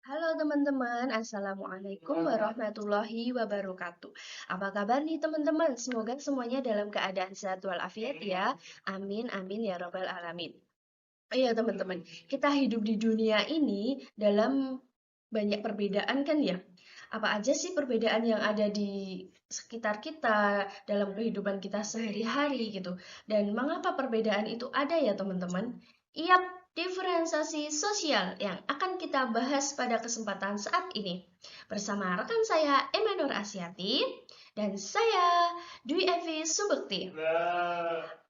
Halo teman-teman, Assalamualaikum warahmatullahi wabarakatuh. Apa kabar nih teman-teman? Semoga semuanya dalam keadaan sehat walafiat ya. Amin, amin ya robbal alamin. Iya teman-teman, kita hidup di dunia ini dalam banyak perbedaan kan ya? Apa aja sih perbedaan yang ada di sekitar kita, dalam kehidupan kita sehari-hari gitu? Dan mengapa perbedaan itu ada ya teman-teman? Iya, diferensiasi sosial yang akan kita bahas pada kesempatan saat ini. Bersama rekan saya Emanur Asyati dan saya Dwi Evi Subekti.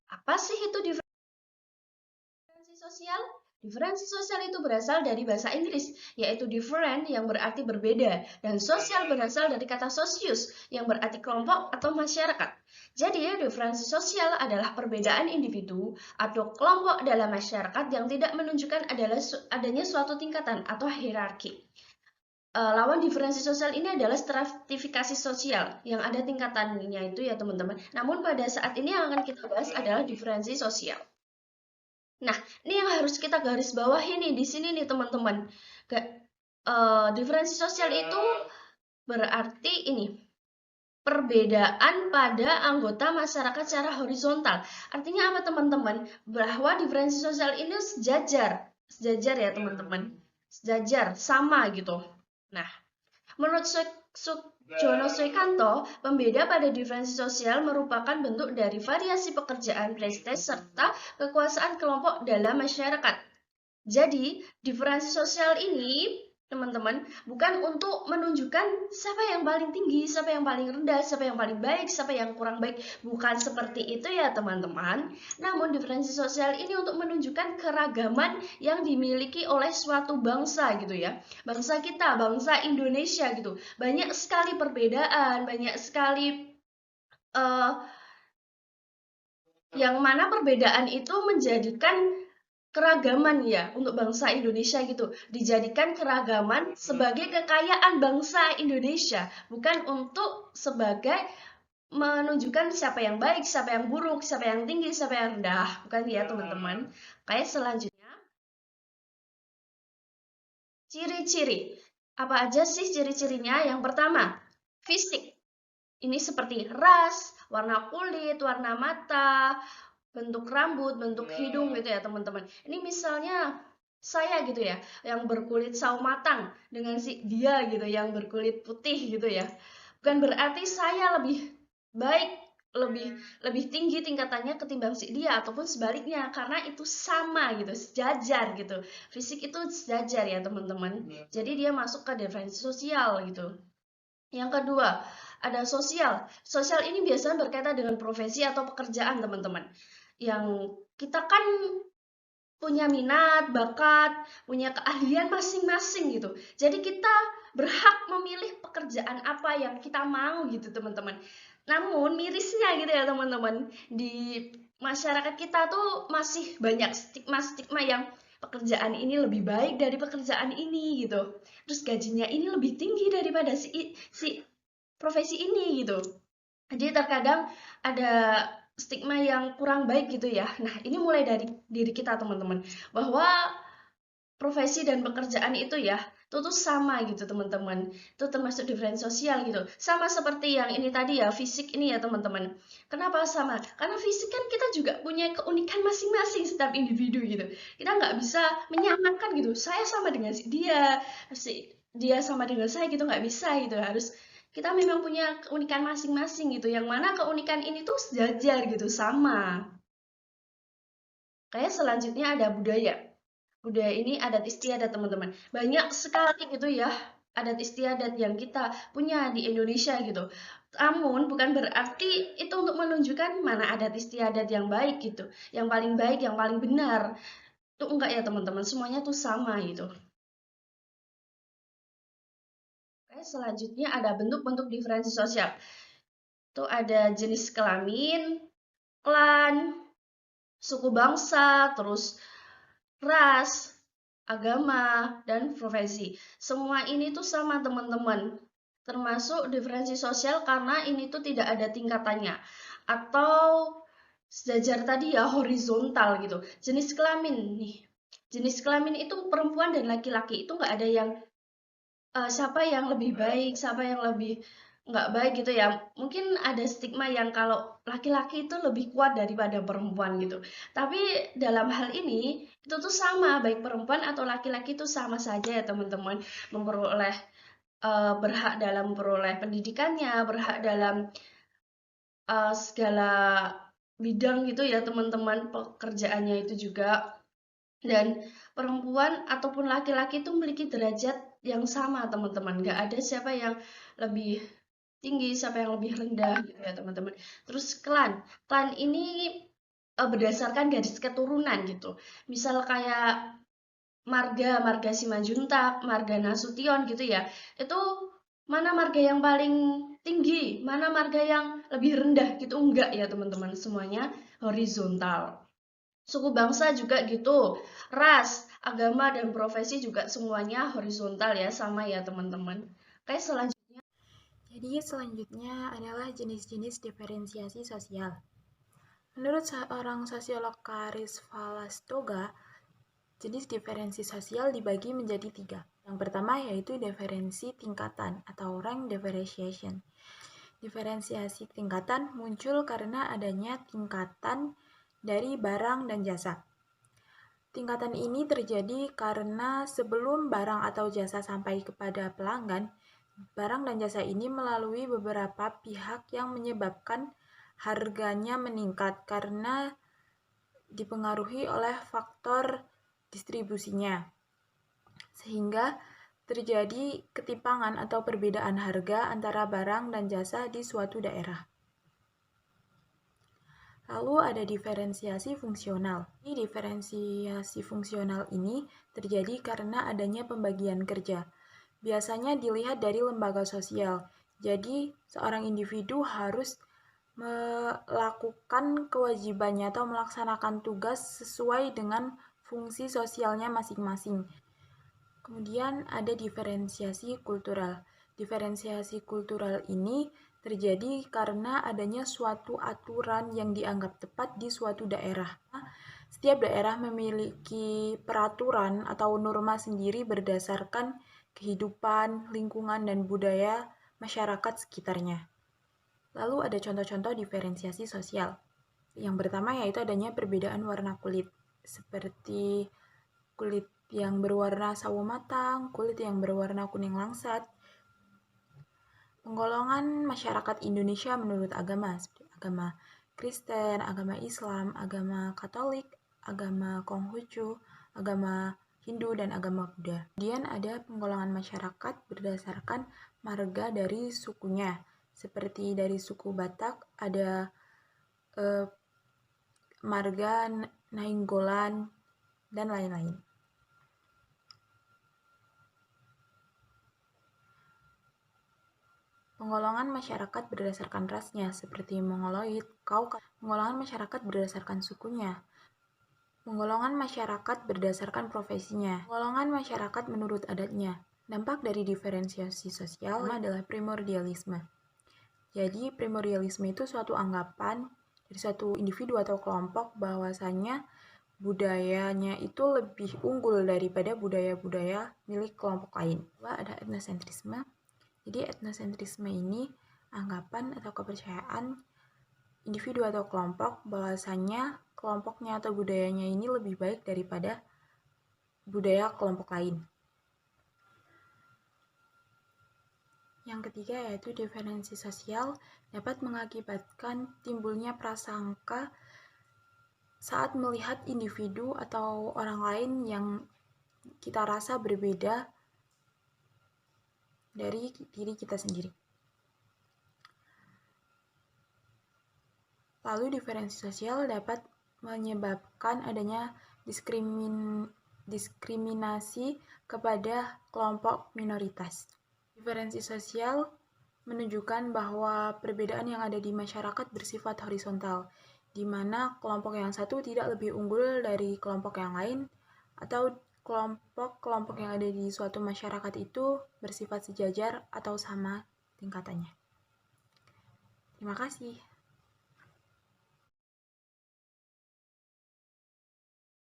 Apa sih itu diferensi sosial? Diferensi sosial itu berasal dari bahasa Inggris, yaitu different yang berarti berbeda, dan sosial berasal dari kata socius yang berarti kelompok atau masyarakat. Jadi, diferensi sosial adalah perbedaan individu atau kelompok dalam masyarakat yang tidak menunjukkan adanya suatu tingkatan atau hierarki. Lawan diferensi sosial ini adalah stratifikasi sosial yang ada tingkatannya itu ya teman-teman. Namun pada saat ini yang akan kita bahas adalah diferensi sosial. Nah, ini yang harus kita garis bawahi nih di sini nih teman-teman. Diferensi sosial itu berarti ini perbedaan pada anggota masyarakat secara horizontal. Artinya apa teman-teman? Bahwa diferensi sosial ini sejajar ya teman-teman, sejajar sama gitu. Nah, menurut Jono Suekanto, pembeda pada diferensi sosial merupakan bentuk dari variasi pekerjaan, prestis, serta kekuasaan kelompok dalam masyarakat. Jadi, diferensi sosial ini, teman-teman, bukan untuk menunjukkan siapa yang paling tinggi, siapa yang paling rendah, siapa yang paling baik, siapa yang kurang baik. Bukan seperti itu ya, teman-teman. Namun, diferensi sosial ini untuk menunjukkan keragaman yang dimiliki oleh suatu bangsa gitu ya. Bangsa kita, bangsa Indonesia gitu. Banyak sekali perbedaan, banyak sekali uh, yang mana perbedaan itu menjadikan keragaman ya untuk bangsa Indonesia gitu. Dijadikan keragaman sebagai kekayaan bangsa Indonesia, bukan untuk sebagai menunjukkan siapa yang baik, siapa yang buruk, siapa yang tinggi, siapa yang rendah. Bukan ya, teman-teman. Kayak selanjutnya, ciri-ciri. Apa aja sih ciri-cirinya? Yang pertama, fisik. Ini seperti ras, warna kulit, warna mata, bentuk rambut, bentuk hidung gitu ya teman-teman. Ini misalnya saya gitu ya, yang berkulit sawo matang dengan si dia gitu yang berkulit putih gitu ya. Bukan berarti saya lebih baik, lebih lebih tinggi tingkatannya ketimbang si dia ataupun sebaliknya karena itu sama gitu, sejajar gitu. Fisik itu sejajar ya teman-teman. Jadi dia masuk ke diferensi sosial gitu. Yang kedua, ada sosial. Sosial ini biasanya berkaitan dengan profesi atau pekerjaan, teman-teman. Yang kita kan punya minat, bakat, punya keahlian masing-masing gitu. Jadi kita berhak memilih pekerjaan apa yang kita mau gitu, teman-teman. Namun mirisnya gitu ya, teman-teman, di masyarakat kita tuh masih banyak stigma-stigma yang pekerjaan ini lebih baik dari pekerjaan ini gitu. Terus gajinya ini lebih tinggi daripada si profesi ini gitu. Jadi terkadang ada stigma yang kurang baik gitu ya. Nah, ini mulai dari diri kita teman-teman. Bahwa profesi dan pekerjaan itu ya, itu tuh sama gitu teman-teman. Itu termasuk diferensi sosial gitu. Sama seperti yang ini tadi ya, fisik ini ya teman-teman. Kenapa sama? Karena fisik kan kita juga punya keunikan masing-masing setiap individu gitu. Kita nggak bisa menyamakan gitu. Saya sama dengan dia sama dengan saya gitu, nggak bisa gitu. Harus kita memang punya keunikan masing-masing gitu. Yang mana keunikan ini tuh sejajar gitu, sama. Kayak selanjutnya ada budaya. Budaya ini adat istiadat teman-teman. Banyak sekali gitu ya adat istiadat yang kita punya di Indonesia gitu. Namun bukan berarti itu untuk menunjukkan mana adat istiadat yang baik gitu. Yang paling baik, yang paling benar. Itu enggak ya teman-teman, semuanya tuh sama gitu. Oke, selanjutnya ada bentuk-bentuk diferensi sosial. Itu ada jenis kelamin, klan, suku bangsa, terus ras, agama, dan profesi. Semua ini tuh sama teman-teman. Termasuk diferensi sosial karena ini tuh tidak ada tingkatannya. Atau sejajar tadi ya horizontal gitu. Jenis kelamin nih. Jenis kelamin itu perempuan dan laki-laki itu nggak ada yang siapa yang lebih baik, siapa yang lebih nggak baik gitu ya. Mungkin ada stigma yang kalau laki-laki itu lebih kuat daripada perempuan gitu. Tapi dalam hal ini itu tuh sama, baik perempuan atau laki-laki itu sama saja ya teman-teman, memperoleh berhak dalam memperoleh pendidikannya, berhak dalam segala bidang gitu ya teman-teman, pekerjaannya itu juga. Dan perempuan ataupun laki-laki itu memiliki derajat yang sama teman-teman, nggak ada siapa yang lebih tinggi, siapa yang lebih rendah gitu ya teman-teman. Terus klan ini berdasarkan garis keturunan gitu. Misal kayak marga Simanjuntak, marga Nasution gitu ya. Itu mana marga yang paling tinggi, mana marga yang lebih rendah gitu, enggak ya teman-teman, semuanya horizontal. Suku bangsa juga gitu, ras, agama, dan profesi juga semuanya horizontal ya, sama ya teman-teman. Oke, selanjutnya. Jadi selanjutnya adalah jenis-jenis diferensiasi sosial. Menurut seorang sosiolog Karis Valastoga, jenis diferensi sosial dibagi menjadi 3. Yang pertama yaitu diferensi tingkatan atau rank differentiation. Diferensiasi tingkatan muncul karena adanya tingkatan dari barang dan jasa. Tingkatan ini terjadi karena sebelum barang atau jasa sampai kepada pelanggan, barang dan jasa ini melalui beberapa pihak yang menyebabkan harganya meningkat karena dipengaruhi oleh faktor distribusinya. Sehingga terjadi ketimpangan atau perbedaan harga antara barang dan jasa di suatu daerah. Lalu ada diferensiasi fungsional. Diferensiasi fungsional ini terjadi karena adanya pembagian kerja. Biasanya dilihat dari lembaga sosial. Jadi, seorang individu harus melakukan kewajibannya atau melaksanakan tugas sesuai dengan fungsi sosialnya masing-masing. Kemudian ada diferensiasi kultural. Diferensiasi kultural ini terjadi karena adanya suatu aturan yang dianggap tepat di suatu daerah. Setiap daerah memiliki peraturan atau norma sendiri berdasarkan kehidupan, lingkungan, dan budaya masyarakat sekitarnya. Lalu ada contoh-contoh diferensiasi sosial. Yang pertama yaitu adanya perbedaan warna kulit, seperti kulit yang berwarna sawo matang, kulit yang berwarna kuning langsat. Penggolongan masyarakat Indonesia menurut agama, seperti agama Kristen, agama Islam, agama Katolik, agama Konghucu, agama Hindu, dan agama Buddha. Kemudian ada penggolongan masyarakat berdasarkan marga dari sukunya, seperti dari suku Batak ada marga Nainggolan, dan lain-lain. Penggolongan masyarakat berdasarkan rasnya, seperti Mongoloid, Kaukas. Penggolongan masyarakat berdasarkan sukunya. Penggolongan masyarakat berdasarkan profesinya. Penggolongan masyarakat menurut adatnya. Dampak dari diferensiasi sosial adalah primordialisme. Jadi, primordialisme itu suatu anggapan dari suatu individu atau kelompok bahwasanya budayanya itu lebih unggul daripada budaya-budaya milik kelompok lain. Ada etnosentrisme. Jadi etnosentrisme ini anggapan atau kepercayaan individu atau kelompok bahwasanya kelompoknya atau budayanya ini lebih baik daripada budaya kelompok lain. Yang ketiga yaitu diferensi sosial dapat mengakibatkan timbulnya prasangka saat melihat individu atau orang lain yang kita rasa berbeda dari diri kita sendiri. Lalu diferensi sosial dapat menyebabkan adanya diskriminasi kepada kelompok minoritas. Diferensi sosial menunjukkan bahwa perbedaan yang ada di masyarakat bersifat horizontal, di mana kelompok yang satu tidak lebih unggul dari kelompok yang lain, atau kelompok-kelompok yang ada di suatu masyarakat itu bersifat sejajar atau sama tingkatannya. Terima kasih.